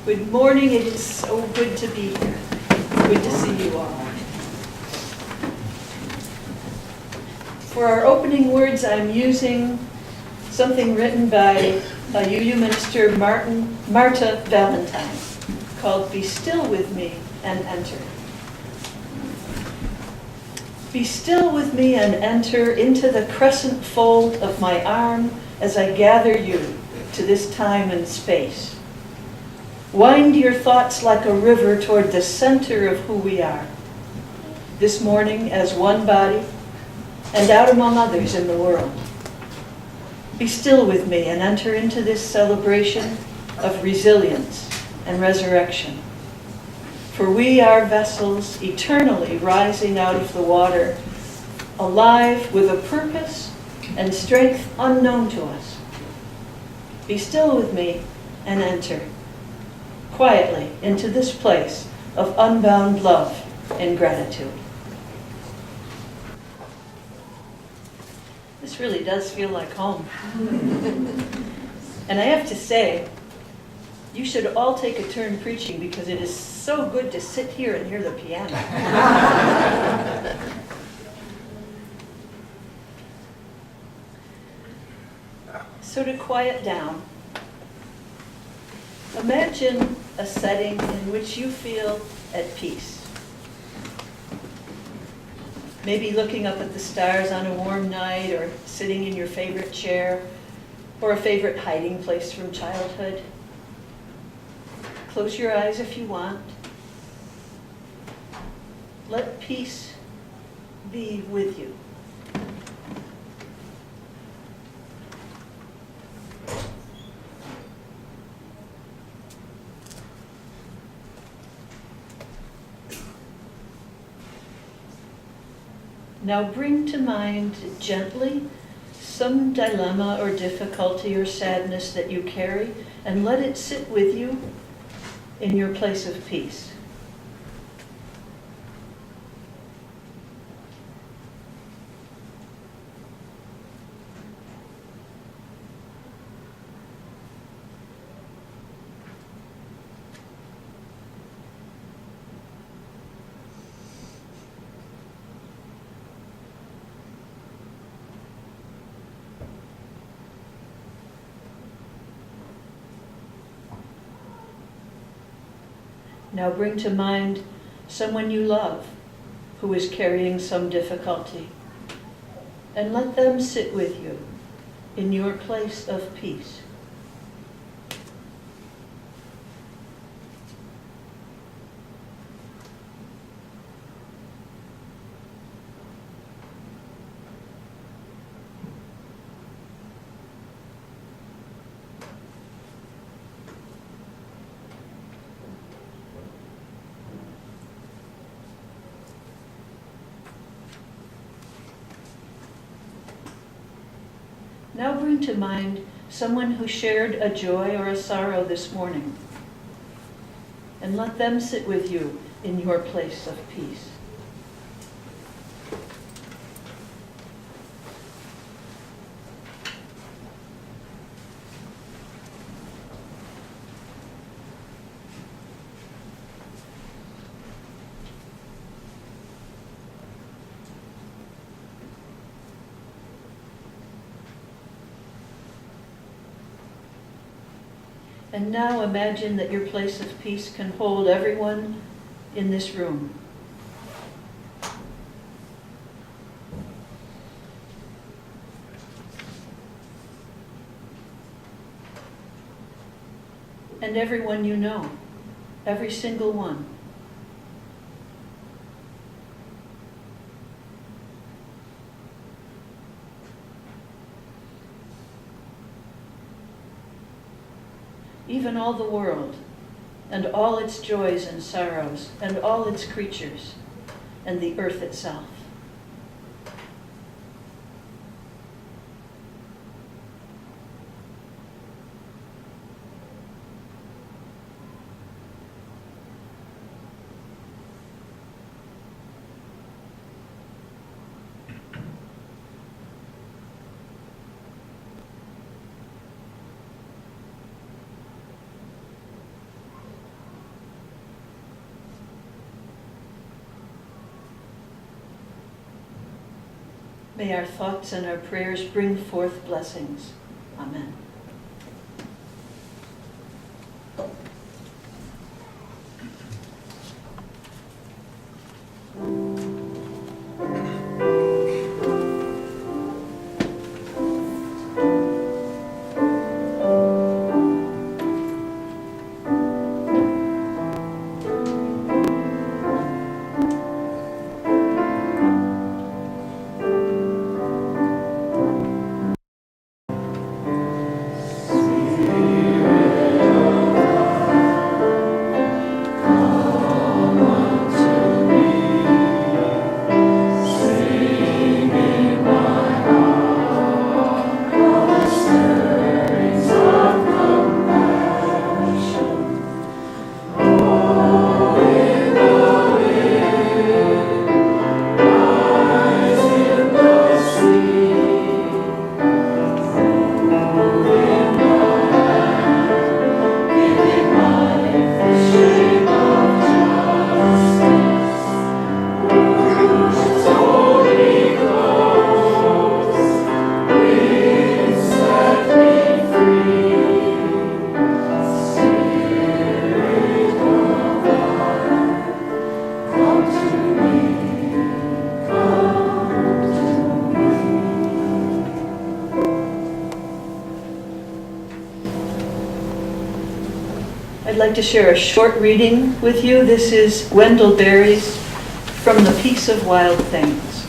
Good morning. It is so good to be here. Good to see you all. For our opening words, I'm using something written by a UU minister, Marta Valentine, called Be Still With Me and Enter. Be still with me and enter into the crescent fold of my arm as I gather you to this time and space. Wind your thoughts like a river toward the center of who we are, this morning as one body and out among others in the world. Be still with me and enter into this celebration of resilience and resurrection. For we are vessels eternally rising out of the water, alive with a purpose and strength unknown to us. Be still with me and enter quietly into this place of unbound love and gratitude. This really does feel like home. And I have to say, you should all take a turn preaching because it is so good to sit here and hear the piano. So to quiet down, imagine a setting in which you feel at peace. Maybe looking up at the stars on a warm night, or sitting in your favorite chair, or a favorite hiding place from childhood. Close your eyes if you want. Let peace be with you. Now bring to mind gently some dilemma or difficulty or sadness that you carry, and let it sit with you in your place of peace. Now bring to mind someone you love who is carrying some difficulty, and let them sit with you in your place of peace. Now bring to mind someone who shared a joy or a sorrow this morning, and let them sit with you in your place of peace. And now imagine that your place of peace can hold everyone in this room. And everyone you know, every single one. Even all the world, and all its joys and sorrows, and all its creatures, and the earth itself. May our thoughts and our prayers bring forth blessings. Amen. I'd like to share a short reading with you. This is Wendell Berry's From the Peace of Wild Things.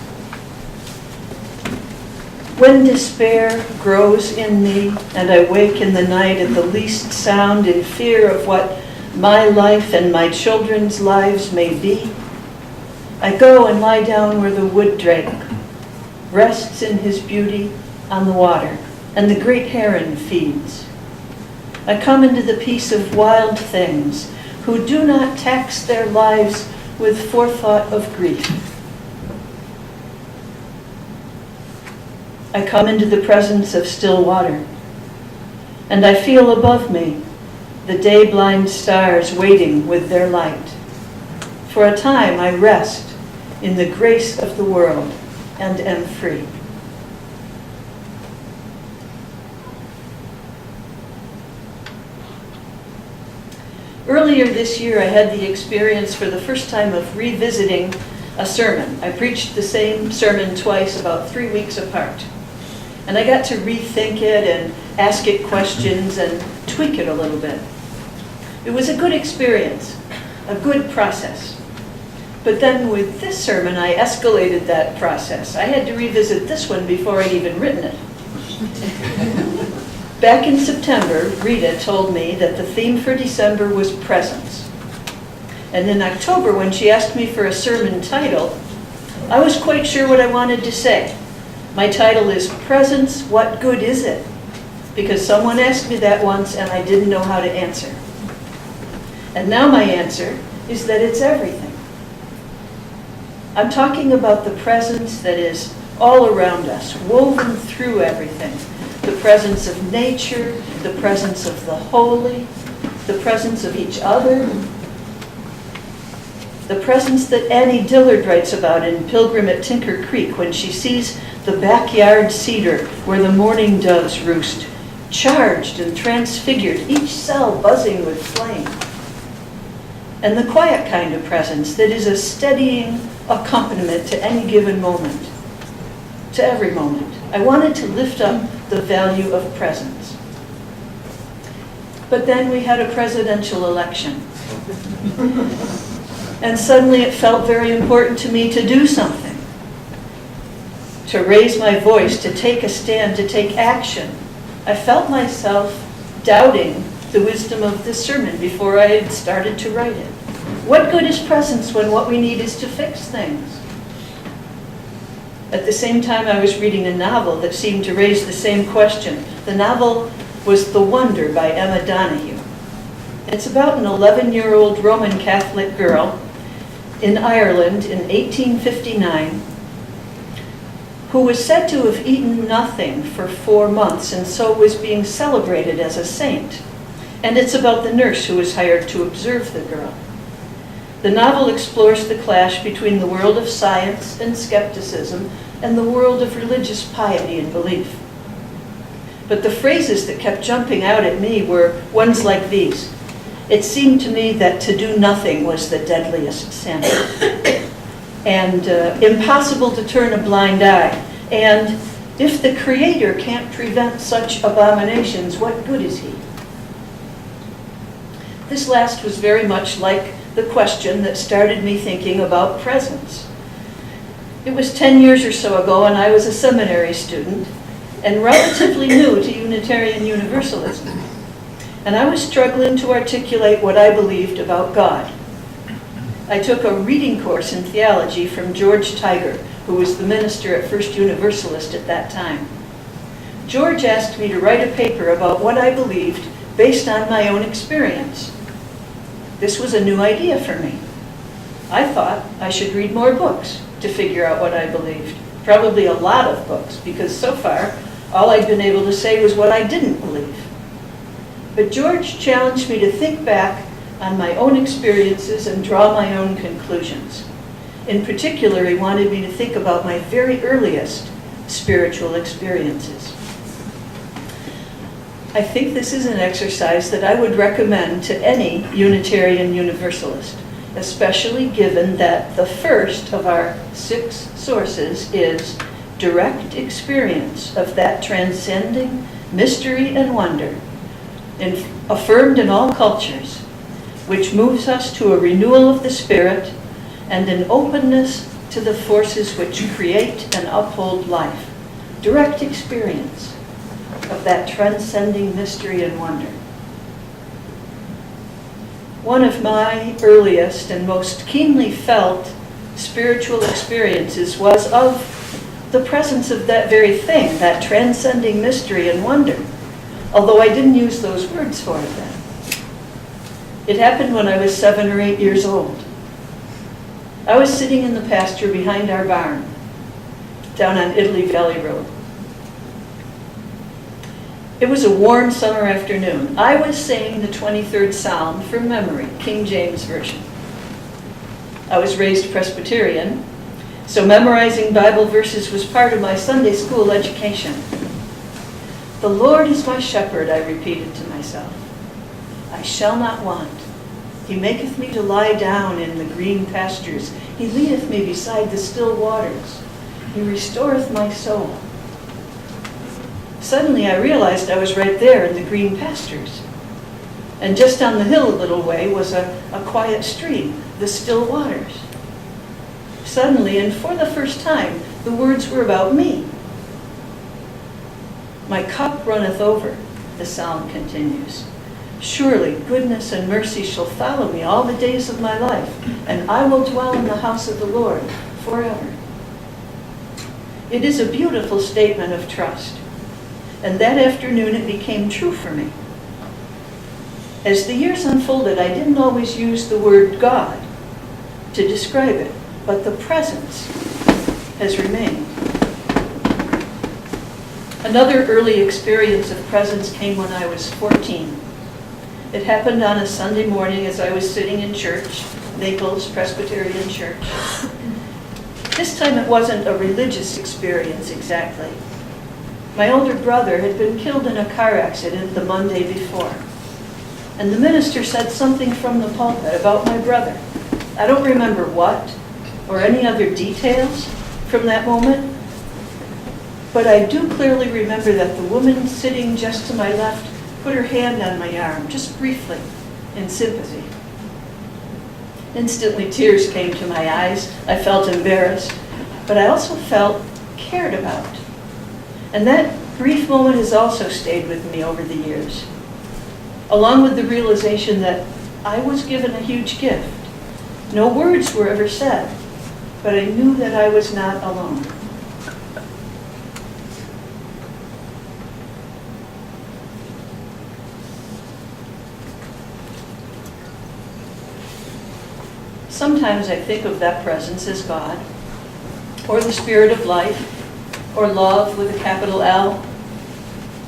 When despair grows in me, and I wake in the night at the least sound in fear of what my life and my children's lives may be, I go and lie down where the wood drake rests in his beauty on the water, and the great heron feeds. I come into the peace of wild things who do not tax their lives with forethought of grief. I come into the presence of still water, and I feel above me the day-blind stars waiting with their light. For a time I rest in the grace of the world and am free. Earlier this year, I had the experience for the first time of revisiting a sermon. I preached the same sermon twice, about 3 weeks apart. And I got to rethink it and ask it questions and tweak it a little bit. It was a good experience, a good process. But then with this sermon, I escalated that process. I had to revisit this one before I'd even written it. Back in September, Rita told me that the theme for December was presence. And in October, when she asked me for a sermon title, I was quite sure what I wanted to say. My title is Presence, What Good Is It? Because someone asked me that once and I didn't know how to answer. And now my answer is that it's everything. I'm talking about the presence that is all around us, woven through everything. The presence of nature, the presence of the holy, the presence of each other, the presence that Annie Dillard writes about in Pilgrim at Tinker Creek when she sees the backyard cedar where the mourning doves roost, charged and transfigured, each cell buzzing with flame. And the quiet kind of presence that is a steadying accompaniment to any given moment, to every moment. I wanted to lift up the value of presence. But then we had a presidential election. And suddenly it felt very important to me to do something, to raise my voice, to take a stand, to take action. I felt myself doubting the wisdom of this sermon before I had started to write it. What good is presence when what we need is to fix things? At the same time, I was reading a novel that seemed to raise the same question. The novel was The Wonder by Emma Donoghue. It's about an 11-year-old Roman Catholic girl in Ireland in 1859 who was said to have eaten nothing for 4 months and so was being celebrated as a saint. And it's about the nurse who was hired to observe the girl. The novel explores the clash between the world of science and skepticism and the world of religious piety and belief. But the phrases that kept jumping out at me were ones like these. It seemed to me that to do nothing was the deadliest sin. And impossible to turn a blind eye. And if the Creator can't prevent such abominations, what good is He? This last was very much like the question that started me thinking about presence. It was 10 years or so ago, and I was a seminary student and relatively new to Unitarian Universalism. And I was struggling to articulate what I believed about God. I took a reading course in theology from George Tiger, who was the minister at First Universalist at that time. George asked me to write a paper about what I believed based on my own experience. This was a new idea for me. I thought I should read more books to figure out what I believed. Probably a lot of books, because so far, all I'd been able to say was what I didn't believe. But George challenged me to think back on my own experiences and draw my own conclusions. In particular, he wanted me to think about my very earliest spiritual experiences. I think this is an exercise that I would recommend to any Unitarian Universalist, especially given that the first of our 6 sources is direct experience of that transcending mystery and wonder, affirmed in all cultures, which moves us to a renewal of the spirit and an openness to the forces which create and uphold life. Direct experience of that transcending mystery and wonder. One of my earliest and most keenly felt spiritual experiences was of the presence of that very thing, that transcending mystery and wonder, although I didn't use those words for it then. It happened when I was 7 or 8 years old. I was sitting in the pasture behind our barn, down on Italy Valley Road. It was a warm summer afternoon. I was saying the 23rd Psalm from memory, King James Version. I was raised Presbyterian, so memorizing Bible verses was part of my Sunday school education. The Lord is my shepherd, I repeated to myself. I shall not want. He maketh me to lie down in the green pastures. He leadeth me beside the still waters. He restoreth my soul. Suddenly I realized I was right there in the green pastures. And just down the hill a little way was a quiet stream, the still waters. Suddenly, and for the first time, the words were about me. My cup runneth over, the psalm continues. Surely goodness and mercy shall follow me all the days of my life, and I will dwell in the house of the Lord forever. It is a beautiful statement of trust. And that afternoon it became true for me. As the years unfolded, I didn't always use the word God to describe it, but the presence has remained. Another early experience of presence came when I was 14. It happened on a Sunday morning as I was sitting in church, Naples Presbyterian Church. This time it wasn't a religious experience exactly. My older brother had been killed in a car accident the Monday before. And the minister said something from the pulpit about my brother. I don't remember what or any other details from that moment, but I do clearly remember that the woman sitting just to my left put her hand on my arm, just briefly, in sympathy. Instantly, tears came to my eyes. I felt embarrassed, but I also felt cared about. And that brief moment has also stayed with me over the years, along with the realization that I was given a huge gift. No words were ever said, but I knew that I was not alone. Sometimes I think of that presence as God, or the Spirit of life, or love with a capital L.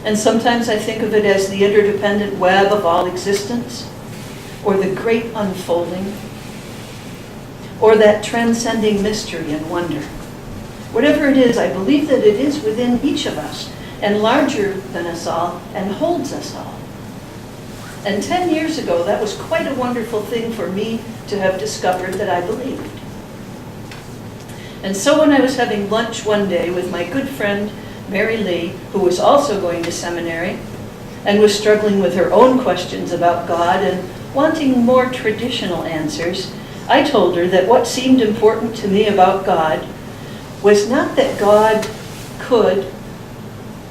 And sometimes I think of it as the interdependent web of all existence, or the great unfolding, or that transcending mystery and wonder. Whatever it is, I believe that it is within each of us, and larger than us all, and holds us all. And 10 years ago, that was quite a wonderful thing for me to have discovered that I believed. And so when I was having lunch one day with my good friend, Mary Lee, who was also going to seminary, and was struggling with her own questions about God and wanting more traditional answers, I told her that what seemed important to me about God was not that God could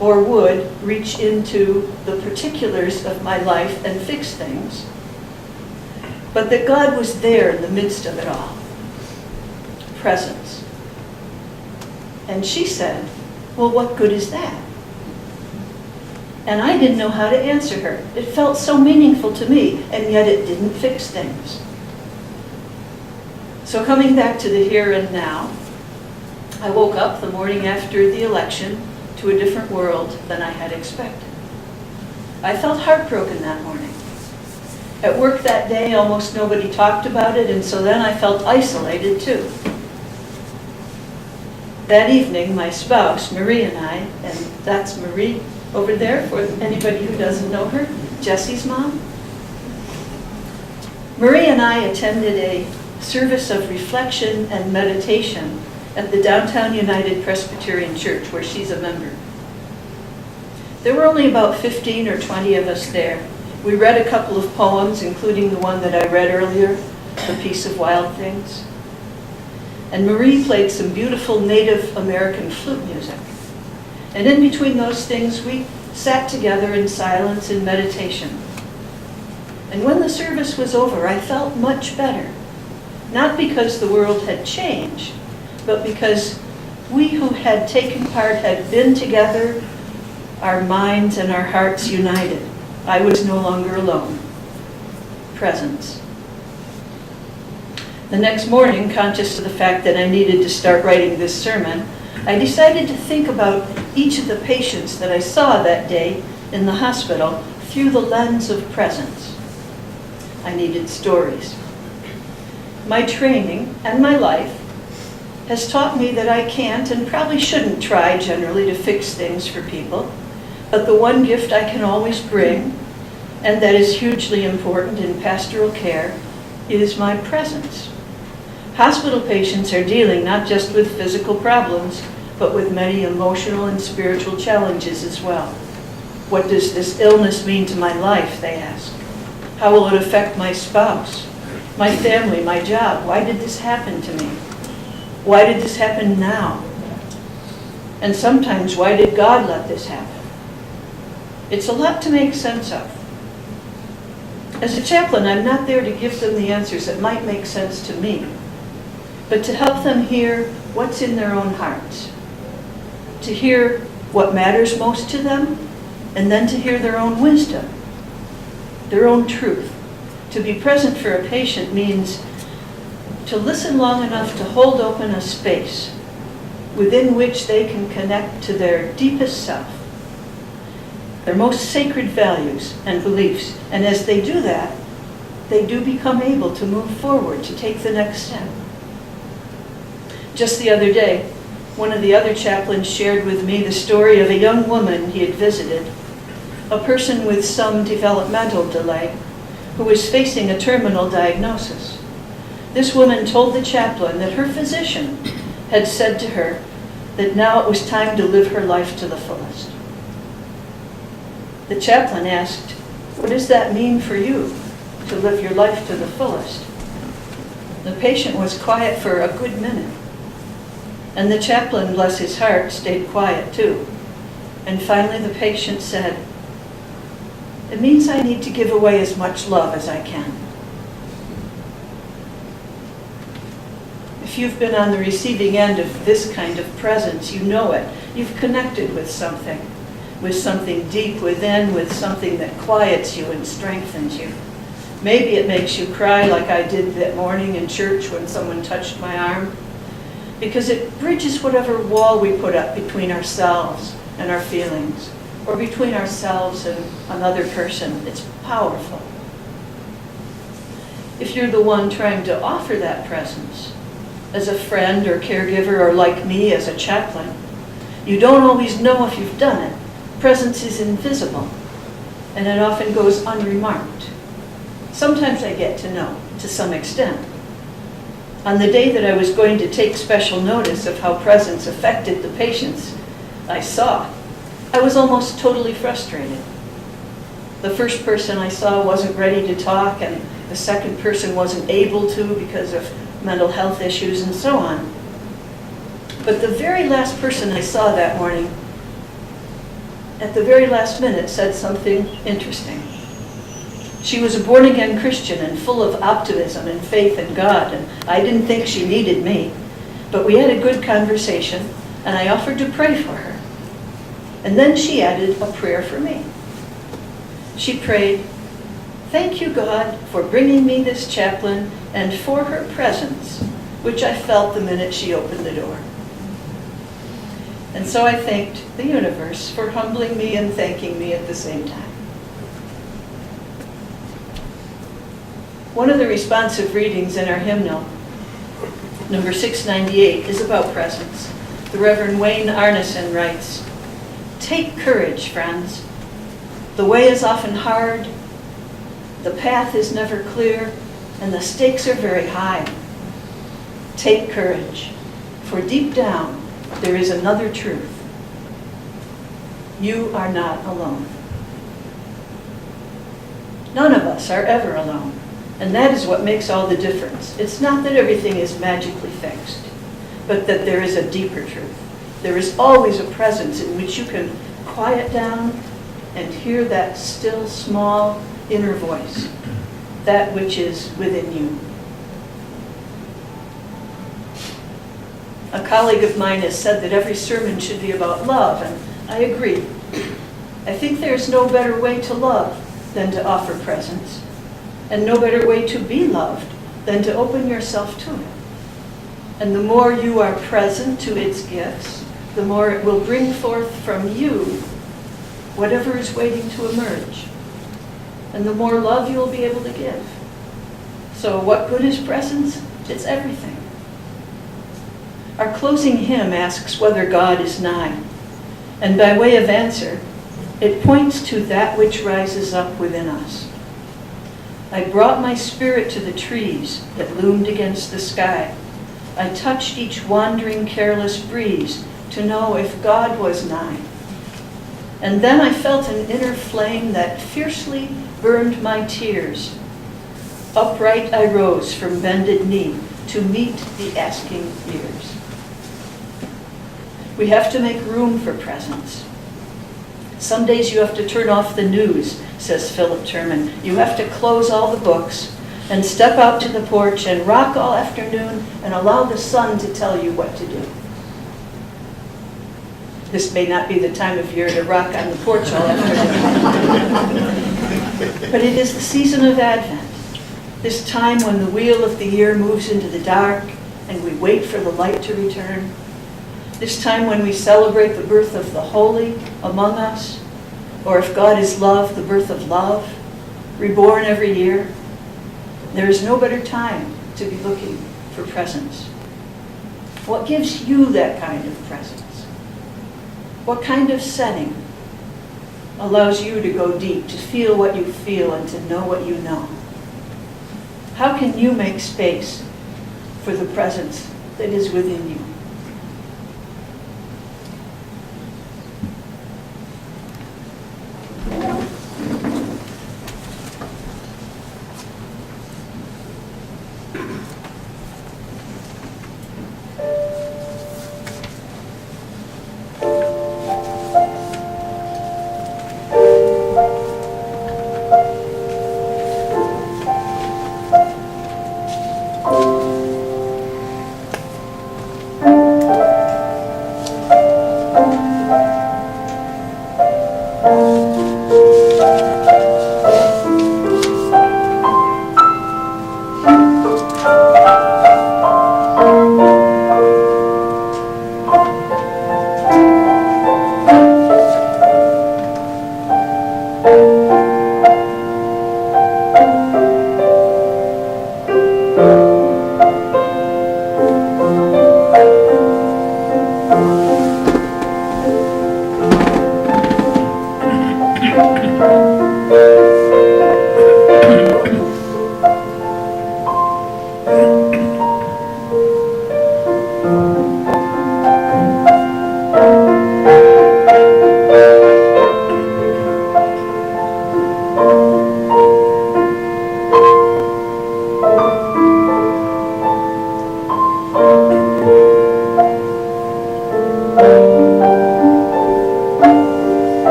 or would reach into the particulars of my life and fix things, but that God was there in the midst of it all. Presence. And she said, well, what good is that? And I didn't know how to answer her. It felt so meaningful to me, and yet it didn't fix things. So coming back to the here and now, I woke up the morning after the election to a different world than I had expected. I felt heartbroken that morning. At work that day, almost nobody talked about it, and so then I felt isolated too. That evening, my spouse, Marie, and I, and that's Marie over there for anybody who doesn't know her, Jesse's mom. Marie and I attended a service of reflection and meditation at the Downtown United Presbyterian Church, where she's a member. There were only about 15 or 20 of us there. We read a couple of poems, including the one that I read earlier, The Peace of Wild Things. And Marie played some beautiful Native American flute music. And in between those things, we sat together in silence and meditation. And when the service was over, I felt much better. Not because the world had changed, but because we who had taken part had been together, our minds and our hearts united. I was no longer alone. Presence. The next morning, conscious of the fact that I needed to start writing this sermon, I decided to think about each of the patients that I saw that day in the hospital through the lens of presence. I needed stories. My training and my life has taught me that I can't and probably shouldn't try generally to fix things for people, but the one gift I can always bring, and that is hugely important in pastoral care, is my presence. Hospital patients are dealing not just with physical problems, but with many emotional and spiritual challenges as well. What does this illness mean to my life, they ask. How will it affect my spouse, my family, my job? Why did this happen to me? Why did this happen now? And sometimes, why did God let this happen? It's a lot to make sense of. As a chaplain, I'm not there to give them the answers that might make sense to me, but to help them hear what's in their own hearts. to hear what matters most to them, and then to hear their own wisdom, their own truth. To be present for a patient means to listen long enough to hold open a space within which they can connect to their deepest self, their most sacred values and beliefs. And as they do that, they do become able to move forward, to take the next step. Just the other day, one of the other chaplains shared with me the story of a young woman he had visited, a person with some developmental delay, who was facing a terminal diagnosis. This woman told the chaplain that her physician had said to her that now it was time to live her life to the fullest. The chaplain asked, "What does that mean for you, to live your life to the fullest?" The patient was quiet for a good minute. And the chaplain, bless his heart, stayed quiet too. And finally the patient said, "It means I need to give away as much love as I can." If you've been on the receiving end of this kind of presence, you know it. You've connected with something deep within, with something that quiets you and strengthens you. Maybe it makes you cry like I did that morning in church when someone touched my arm, because it bridges whatever wall we put up between ourselves and our feelings, or between ourselves and another person. It's powerful. If you're the one trying to offer that presence, as a friend or caregiver, or like me as a chaplain, you don't always know if you've done it. Presence is invisible, and it often goes unremarked. Sometimes I get to know, to some extent. On the day that I was going to take special notice of how presence affected the patients I saw, I was almost totally frustrated. The first person I saw wasn't ready to talk, and the second person wasn't able to because of mental health issues and so on. But the very last person I saw that morning, at the very last minute, said something interesting. She was a born-again Christian and full of optimism and faith in God, and I didn't think she needed me. But we had a good conversation, and I offered to pray for her. And then she added a prayer for me. She prayed, "Thank you, God, for bringing me this chaplain and for her presence," which I felt the minute she opened the door. And so I thanked the universe for humbling me and thanking me at the same time. One of the responsive readings in our hymnal, number 698, is about presence. The Reverend Wayne Arneson writes, "Take courage, friends. The way is often hard, the path is never clear, and the stakes are very high. Take courage, for deep down there is another truth. You are not alone." None of us are ever alone, and that is what makes all the difference. It's not that everything is magically fixed, but that there is a deeper truth. There is always a presence in which you can quiet down and hear that still, small inner voice, that which is within you. A colleague of mine has said that every sermon should be about love, and I agree. I think there's no better way to love than to offer presence, and no better way to be loved than to open yourself to it. And the more you are present to its gifts, the more it will bring forth from you whatever is waiting to emerge, and the more love you'll be able to give. So what good is presence? It's everything. Our closing hymn asks whether God is nigh, and by way of answer, it points to that which rises up within us. I brought my spirit to the trees that loomed against the sky. I touched each wandering, careless breeze to know if God was nigh. And then I felt an inner flame that fiercely burned my tears. Upright I rose from bended knee to meet the asking ears. We have to make room for presence. Some days you have to turn off the news, says Philip Terman. You have to close all the books and step out to the porch and rock all afternoon and allow the sun to tell you what to do. This may not be the time of year to rock on the porch all afternoon. But it is the season of Advent, this time when the wheel of the year moves into the dark and we wait for the light to return. This time when we celebrate the birth of the holy among us, or if God is love, the birth of love, reborn every year. There is no better time to be looking for presents. What gives you that kind of presence? What kind of setting allows you to go deep, to feel what you feel and to know what you know? How can you make space for the presence that is within you?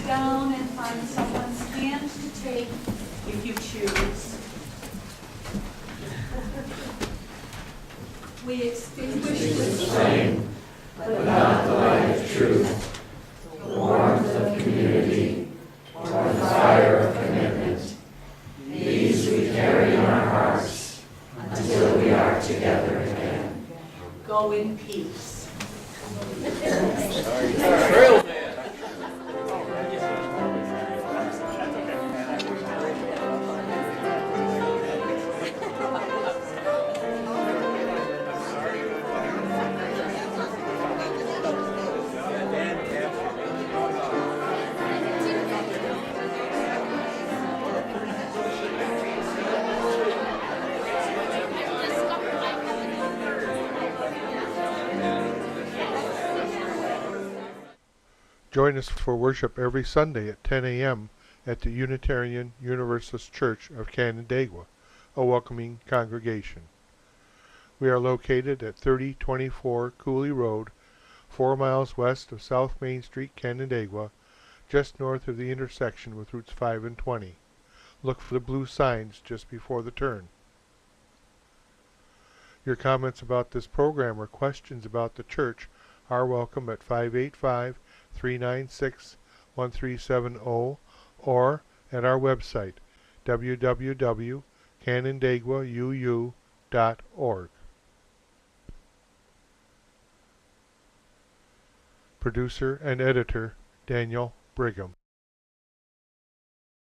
Down and find someone's hand to take if you choose. We extinguish the flame, but not the light of truth, the warmth of community, or the fire of commitment. These we carry in our hearts until we are together again. Go in peace. Join us for worship every Sunday at 10 a.m. at the Unitarian Universalist Church of Canandaigua, a welcoming congregation. We are located at 3024 Cooley Road, 4 miles west of South Main Street, Canandaigua, just north of the intersection with Routes 5 and 20. Look for the blue signs just before the turn. Your comments about this program or questions about the church are welcome at 585-396-1370 or at our website, www.canandaiguauu.org. Producer and editor, Daniel Brigham.